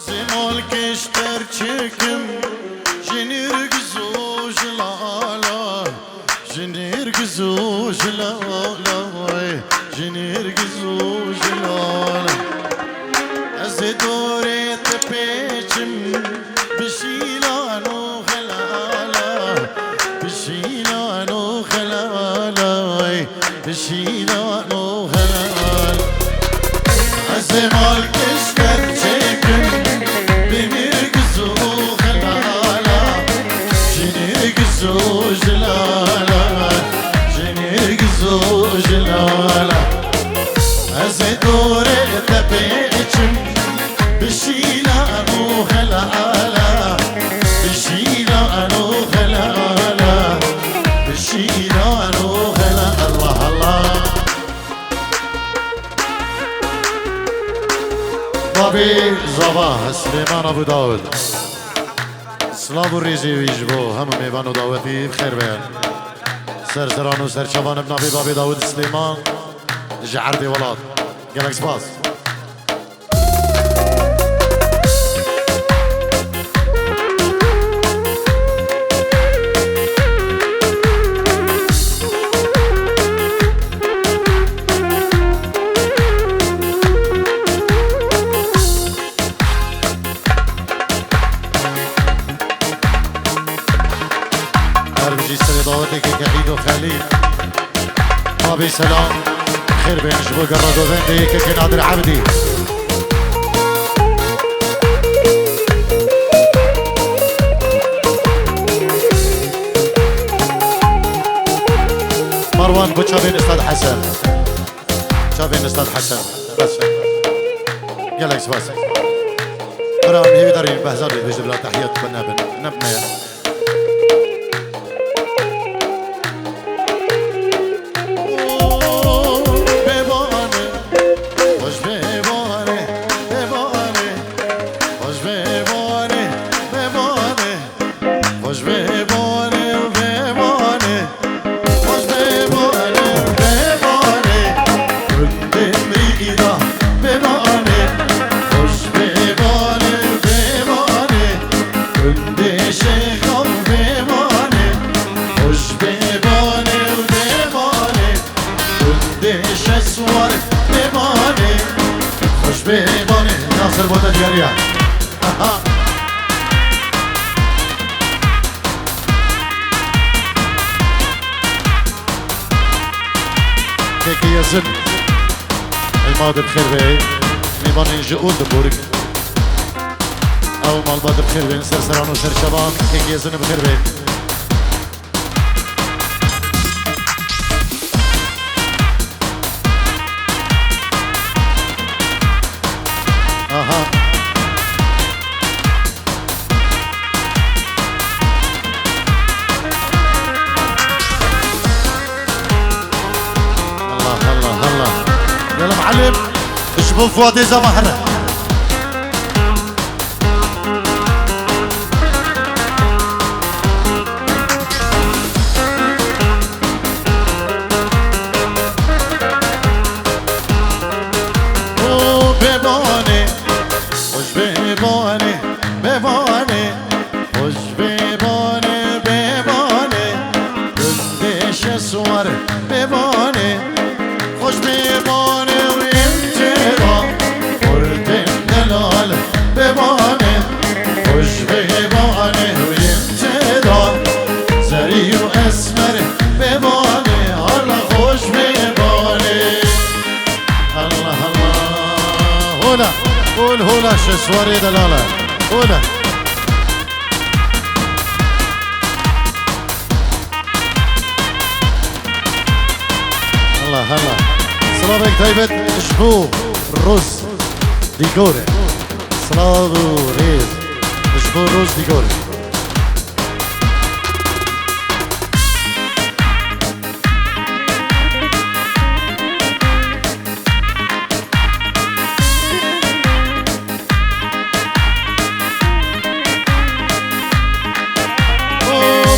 زمال کشتر چکم جنیر گزو جلالا جنیر گزو جلالا جنیر گزو جلالا از دورت پیچم بشیلانو خلالا بشیلانو خلالا بشیلانو خلالا از مال کشتر چکم بمیر گزو خلالا جنیر گزو جلالا جنیر گزو جلالا از دورت پیچم بشيلانو خلالا بشيلانو خلالا بشيلانو خلالا الله الله بابي زباه سليمان ابو داود سلام و ریزی ویجبو همه میوان و دعوتی بخیر بیان سرسران و سرچوان ابن ابی بابی داود سلیمان جعردی ولاد گلک سپاس كعيد وخليل بابي سلام خير بين شبو قرد وفندي كي نادر عبدي مروان بو شابين استاذ حسن شابين استاذ حسن بس يلا بس برام هي دارين بهزار بيجيب لها تحيات بنابن نبنا ناصر بودا جريان كيكي يزن الماضي بخير بي ميبان ينجئون دبورك او مالباد بخير بي سرسران وسر شبان كيكي يزن بخير بي يلا معلم اشبه فؤاد زمهرة بباني خوش بباني بباني خوش بباني بباني گندش سوار بباني خوش بباني ببانه خوش ببانه ويمتدى زري واسمر ببانه الله خوش ببانه الله الله هولا قول هولا شسواري دلاله هولا الله الله سلامك طيبت اشبو روز ديكوري سلام وريز اشبو روز ديكوري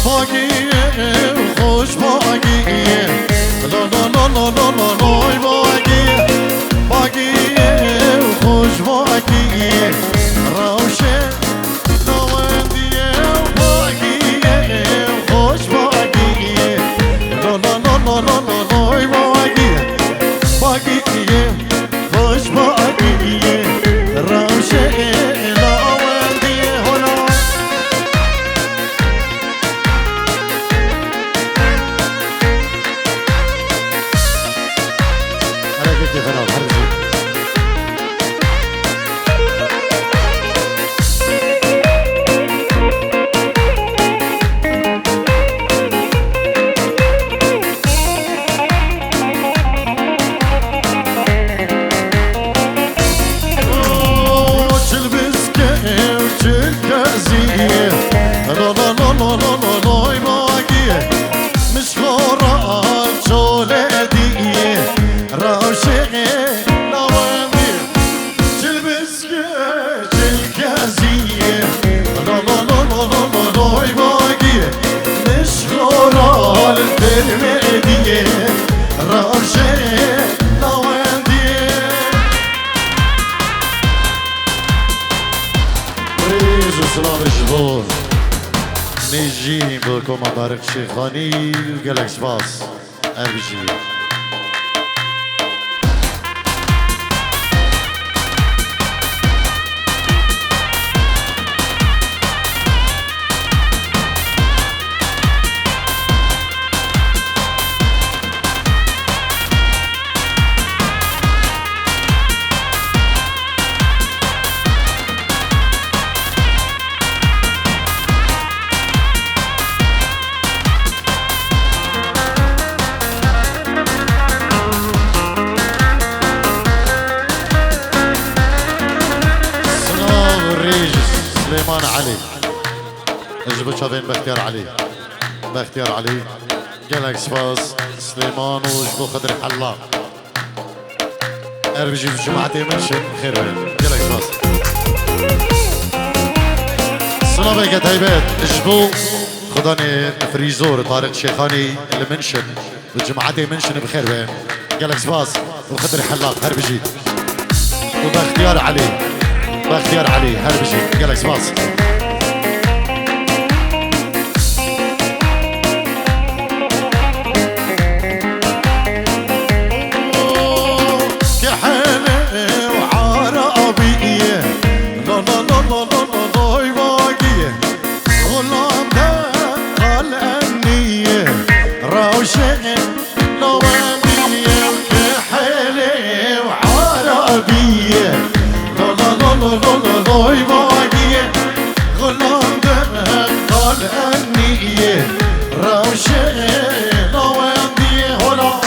باقیه خوش باقیه لا لا لا لا لا لا باقیه باقیه خوش باقیه زیه لا لا لا لا لا لا لای باگیه نشخورال درمدیه راشه لاوندیه ریز و سلامش بود نجیم با کمانبارک شیخانی گلکس باس اربیجی سليمان علي اجبو شافين باختيار علي باختيار علي جالكس باس سليمان وجبو خضر حلاق اربجي جماعتي منشن خير وين جالكس باس صنابي قتايبات اجبو خداني فريزور طارق شيخاني اللي منشن وجماعتي منشن بخير وين جالكس باس وخضر حلاق هربجي وباختيار علي باختيار علي هربجي جالكس باص كحلة وعربية لا لا لا لا لا لا لا باقية هولندا الأمنية روشة نوامية كحلة وعربية ضوي باقية غلانده قال أنية روشة نواندية هلا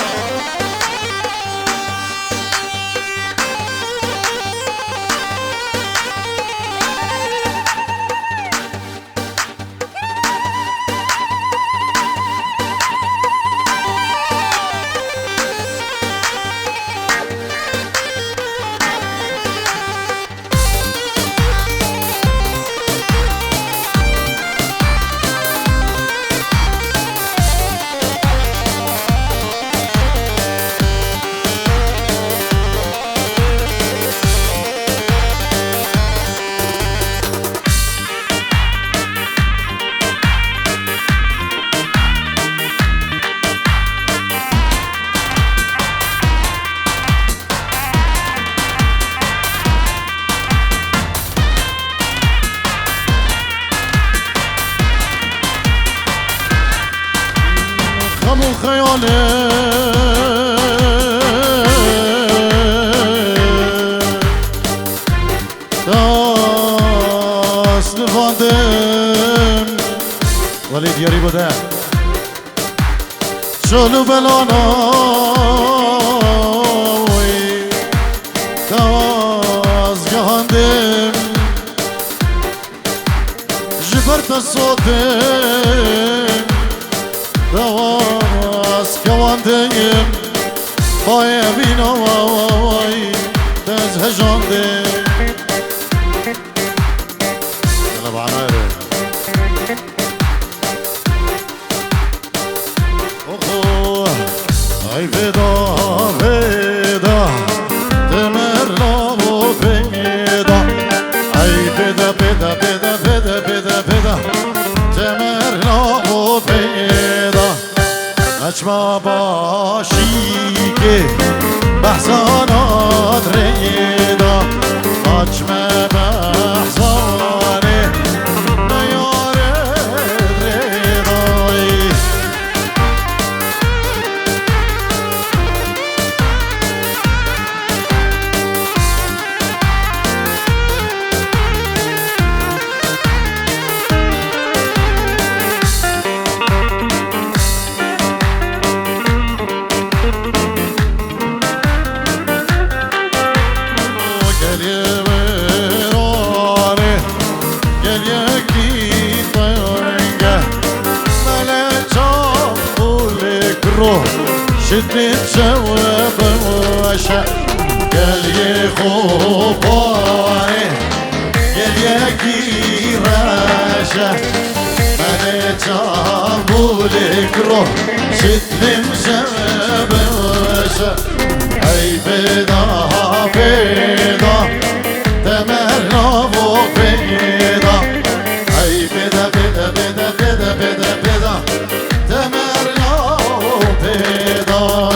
خمو خيالي داس لفاندم وليد يريبو ده شلو بلانا داس جهاندم جبرت الصوتم دواس كواندم باي بينا واي تزهجاندم يلا بعماري اوه اي فدا فدا تمرنا وفيدا اي فدا فدا فدا فدا فدا فدا تمرنا وفيدا اجمع باشی که بحثانات ریدا اجمع بحثانه نیاره ریدای شدت جواب وشا قال يا خوباري قال يكي راشة ملكة بولك روح شتلم شباشة أي بيضا بيضا تمرنا بيضا أي بيضا بيضا بيضا بيضا بيضا بيضا تمرنا بيضا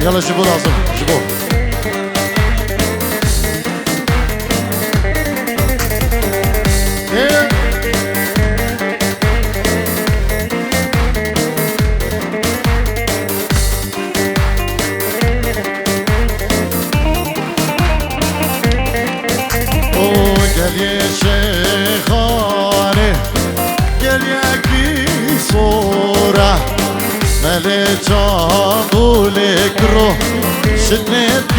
يلا جيبوا لازم جيبوه قال يا شيخاني قال يا كي صورة ملكة بولك روح شدنت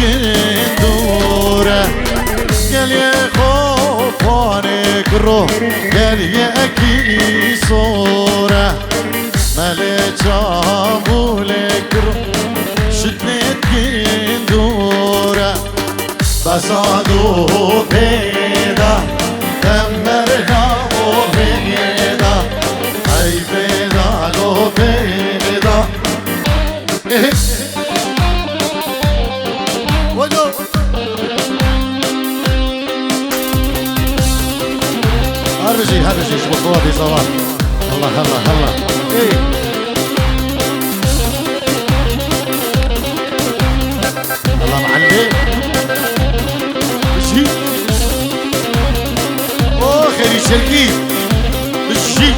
قندورة قال يا خوفانك روح قال يا كي صورة ملكة بولك روح شدنت قندورة بسادو بيدا تمرنا وبيدا أي بيدا لو بيدا وجو هرجي شبكوها بصواب الله الله الله الله معلم خيري شركي الشي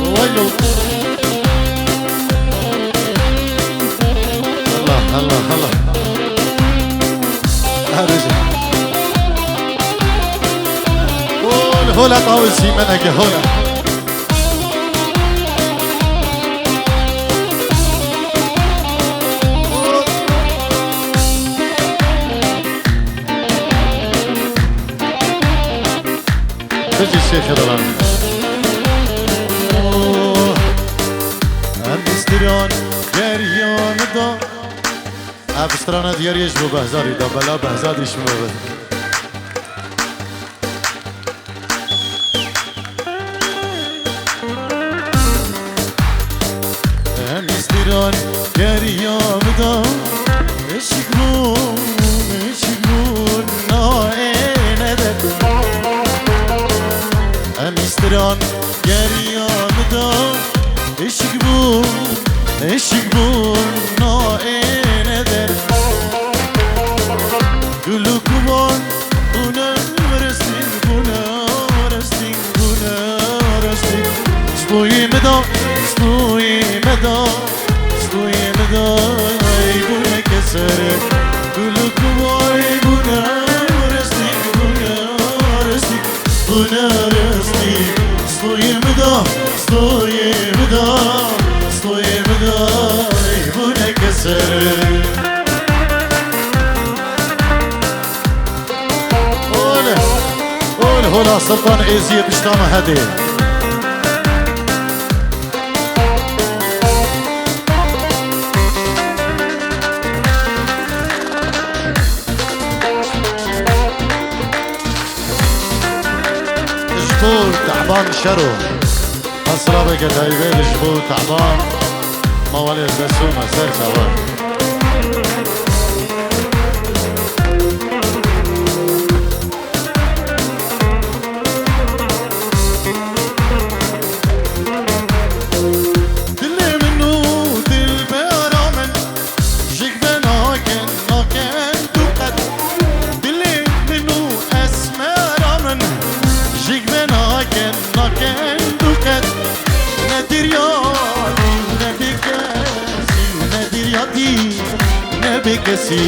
ولو الله الله الله هرجع هولا طاول سيمانك هولا تجي الشيخ رلان أمستران جريان دا أمستران ديار يشبو بهزاري دا بلا بهزاد يشمو به أمستران جريان دا اشكبون نائن دك أمستران جريان دا اشكبون نائن در گلو کبان بنا رستین سبوی مدا ای بنا کسر گلو کبان بنا رستین سبوی مدا ای بنا کسر هنا سلطان عيزية بشتامة هدي جبور تعبان شرو أسرابة قدايبين جبور تعبان موالي البسومة سير سوار بكسي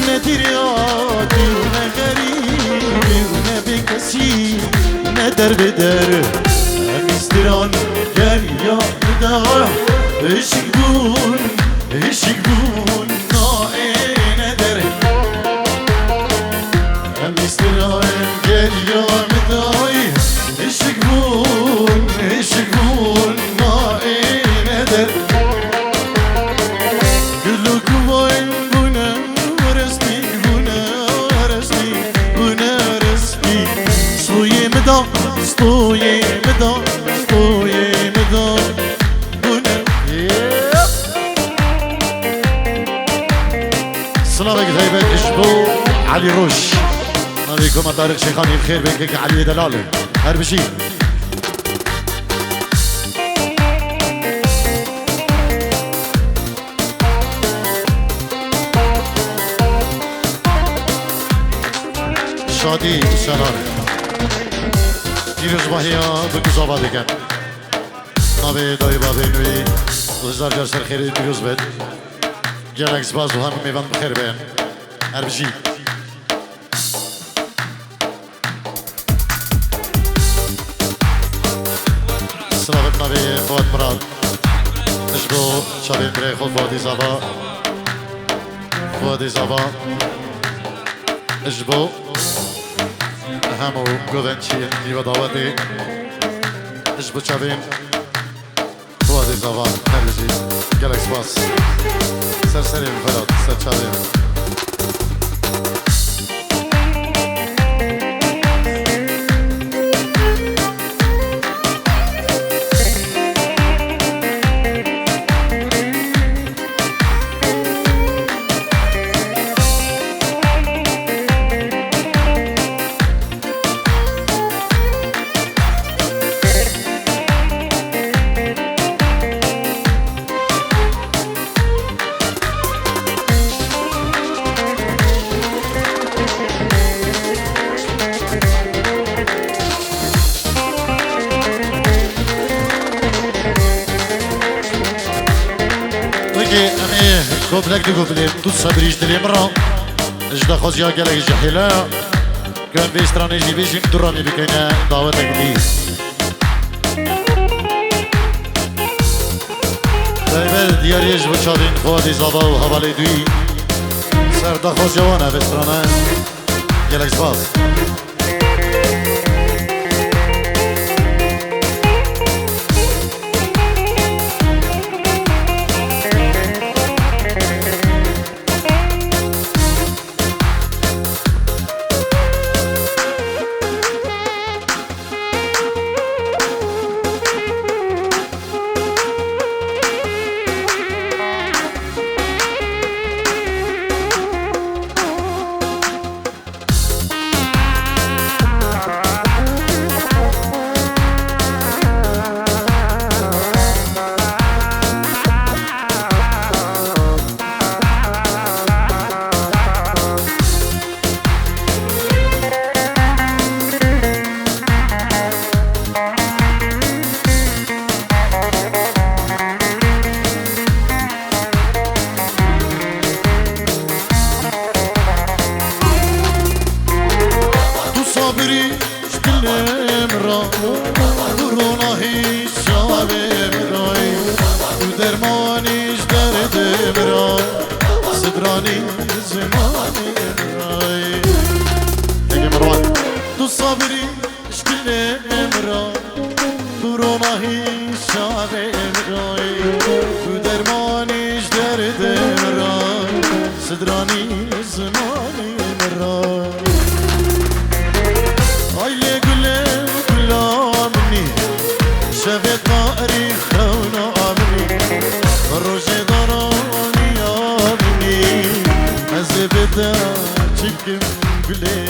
ندرياتي ونغريبي ونبكسي ندر بدر أمستران جريا بدر اشقبون سلامك غيبك اشبو علي روش نبيكم طارق شيخاني بخير بيك علي دلالة هربشي شادي سلامة دیروز باهیا بگوز آباد کن نبی دایی بابی نوی وزار جار سر خیری دیروز بید گلک زباز و هم میوان بخیر بین هربجی سلامت نبی فواد مراد اشبو شابین بری خود فوادی زبا فوادی زبا اشبو همو گوونچی نیو داوتی اش بچابیم فوادی زبان هرجی گلکس باس سرسریم فراد سرچابیم كوبلك دي كوبلي توصل بريش دلي مرة اجدا خوزيا قالك جحيلا كان في استراتيجي بيجي دراني بكينا دعوتك لي دايما دياري يجب تشادين خوادي زابا وهوالي دوي سردا خوزيا وانا في استرانا قالك زباز Çıkım bile